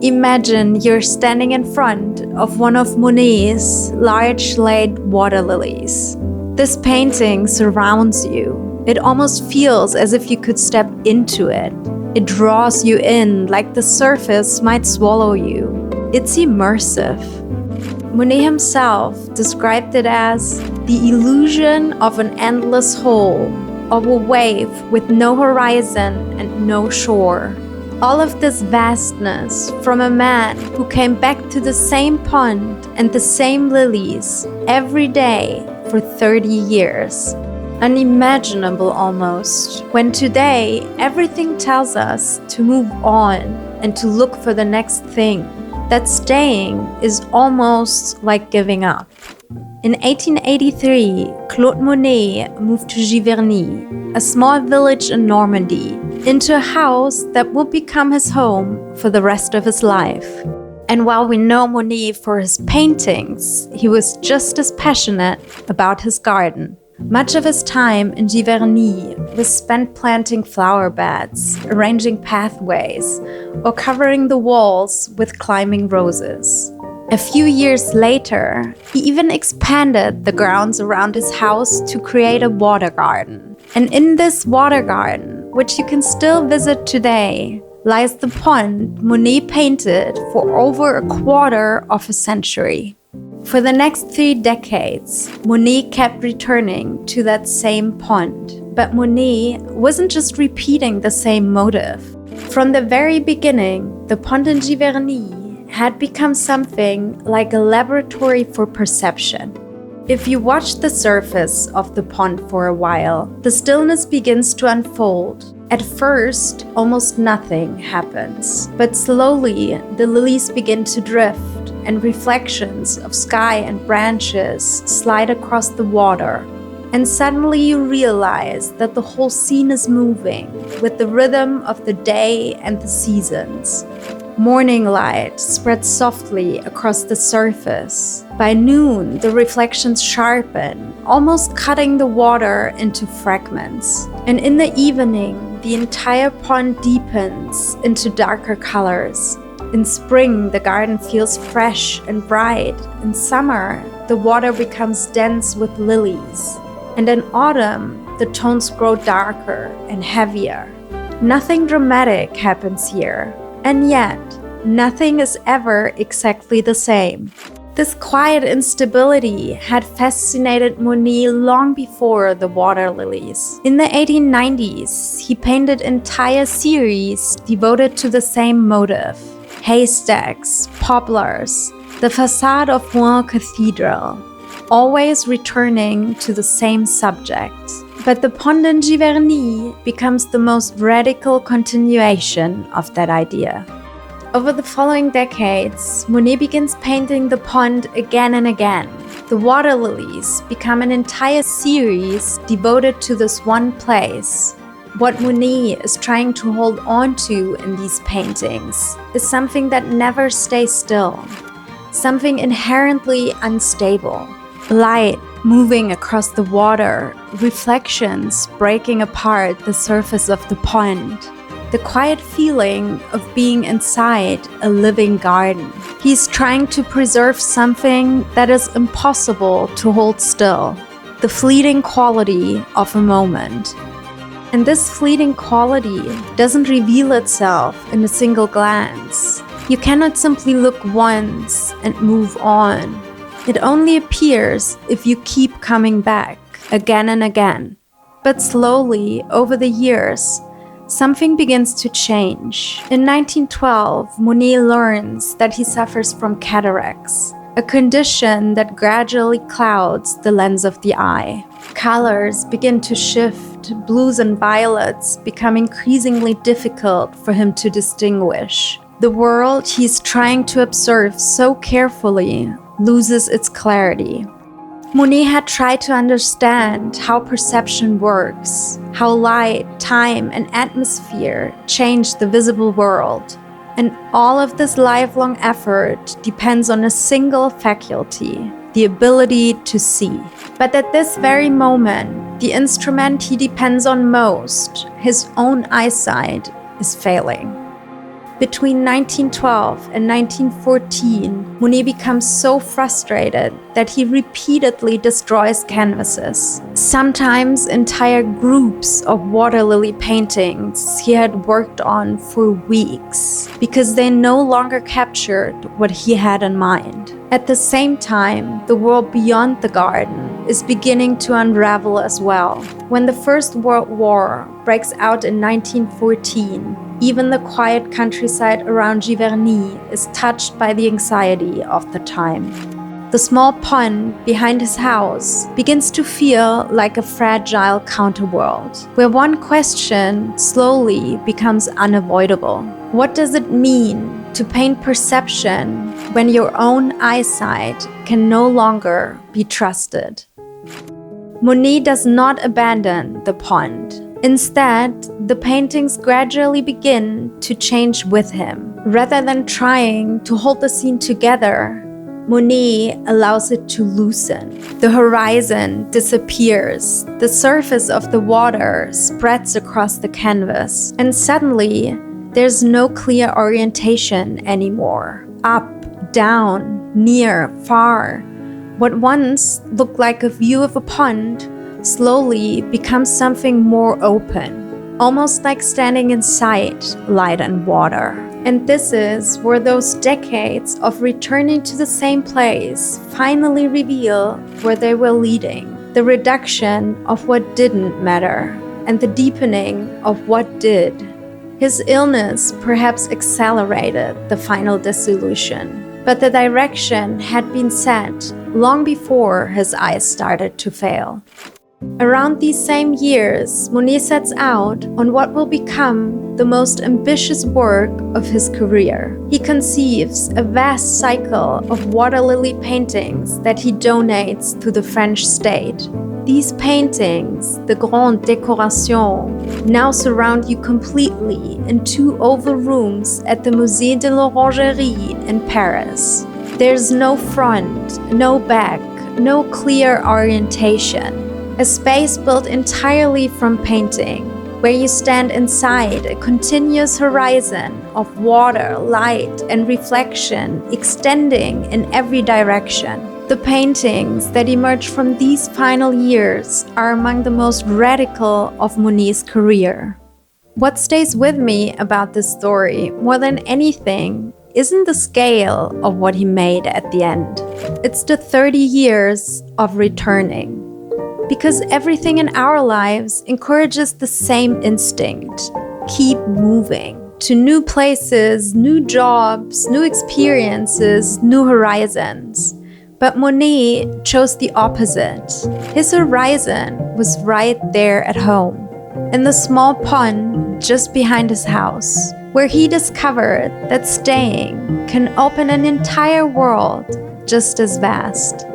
Imagine you're standing in front of one of Monet's large laid water lilies. This painting surrounds you. It almost feels as if you could step into it. It draws you in like the surface might swallow you. It's immersive. Monet himself described it as the illusion of an endless whole, of a wave with no horizon and no shore. All of this vastness from a man who came back to the same pond and the same lilies every day for 30 years. Unimaginable almost, when today everything tells us to move on and to look for the next thing. That staying is almost like giving up. In 1883, Claude Monet moved to Giverny, a small village in Normandy, into a house that would become his home for the rest of his life. And while we know Monet for his paintings, he was just as passionate about his garden. Much of his time in Giverny was spent planting flower beds, arranging pathways, or covering the walls with climbing roses. A few years later, he even expanded the grounds around his house to create a water garden. And in this water garden, which you can still visit today, lies the pond Monet painted for over a quarter of a century. For the next 3 decades, Monet kept returning to that same pond. But Monet wasn't just repeating the same motive. From the very beginning, the pond in Giverny had become something like a laboratory for perception. If you watch the surface of the pond for a while, the stillness begins to unfold. At first, almost nothing happens, but slowly the lilies begin to drift and reflections of sky and branches slide across the water. And suddenly you realize that the whole scene is moving with the rhythm of the day and the seasons. Morning light spreads softly across the surface. By noon, the reflections sharpen, almost cutting the water into fragments. And in the evening, the entire pond deepens into darker colors. In spring, the garden feels fresh and bright. In summer, the water becomes dense with lilies. And in autumn, the tones grow darker and heavier. Nothing dramatic happens here. And yet, nothing is ever exactly the same. This quiet instability had fascinated Monet long before the water lilies. In the 1890s, he painted entire series devoted to the same motive. Haystacks, poplars, the facade of Vaughn Cathedral, always returning to the same subject. But the pond in Giverny becomes the most radical continuation of that idea. Over the following decades, Monet begins painting the pond again and again. The water lilies become an entire series devoted to this one place. What Monet is trying to hold on to in these paintings is something that never stays still, something inherently unstable. Light moving across the water, reflections breaking apart the surface of the pond. The quiet feeling of being inside a living garden. He's trying to preserve something that is impossible to hold still, the fleeting quality of a moment. And this fleeting quality doesn't reveal itself in a single glance. You cannot simply look once and move on. It only appears if you keep coming back again and again. But slowly, over the years, something begins to change. In 1912, Monet learns that he suffers from cataracts, a condition that gradually clouds the lens of the eye. Colors begin to shift, blues and violets become increasingly difficult for him to distinguish. The world he's trying to observe so carefully loses its clarity. Monet had tried to understand how perception works, how light, time, and atmosphere change the visible world. And all of this lifelong effort depends on a single faculty, the ability to see. But at this very moment, the instrument he depends on most, his own eyesight, is failing. Between 1912 and 1914, Monet becomes so frustrated that he repeatedly destroys canvases, sometimes entire groups of water lily paintings he had worked on for weeks, because they no longer captured what he had in mind. At the same time, the world beyond the garden is beginning to unravel as well. When the First World War breaks out in 1914, even the quiet countryside around Giverny is touched by the anxiety of the time. The small pond behind his house begins to feel like a fragile counterworld, where one question slowly becomes unavoidable. What does it mean to paint perception when your own eyesight can no longer be trusted? Monet does not abandon the pond. Instead, the paintings gradually begin to change with him. Rather than trying to hold the scene together, Monet allows it to loosen. The horizon disappears, the surface of the water spreads across the canvas, and suddenly, there's no clear orientation anymore. Up, down, near, far. What once looked like a view of a pond slowly becomes something more open, almost like standing inside light and water. And this is where those decades of returning to the same place finally reveal where they were leading. The reduction of what didn't matter and the deepening of what did. His illness perhaps accelerated the final dissolution, but the direction had been set long before his eyes started to fail. Around these same years, Monet sets out on what will become the most ambitious work of his career. He conceives a vast cycle of water lily paintings that he donates to the French state. These paintings, the Grande Décoration, now surround you completely in 2 oval rooms at the Musée de l'Orangerie in Paris. There's no front, no back, no clear orientation. A space built entirely from painting, where you stand inside a continuous horizon of water, light, and reflection extending in every direction. The paintings that emerge from these final years are among the most radical of Monet's career. What stays with me about this story, more than anything, isn't the scale of what he made at the end. It's the 30 years of returning. Because everything in our lives encourages the same instinct. Keep moving to new places, new jobs, new experiences, new horizons. But Monet chose the opposite. His horizon was right there at home, in the small pond just behind his house, where he discovered that staying can open an entire world just as vast.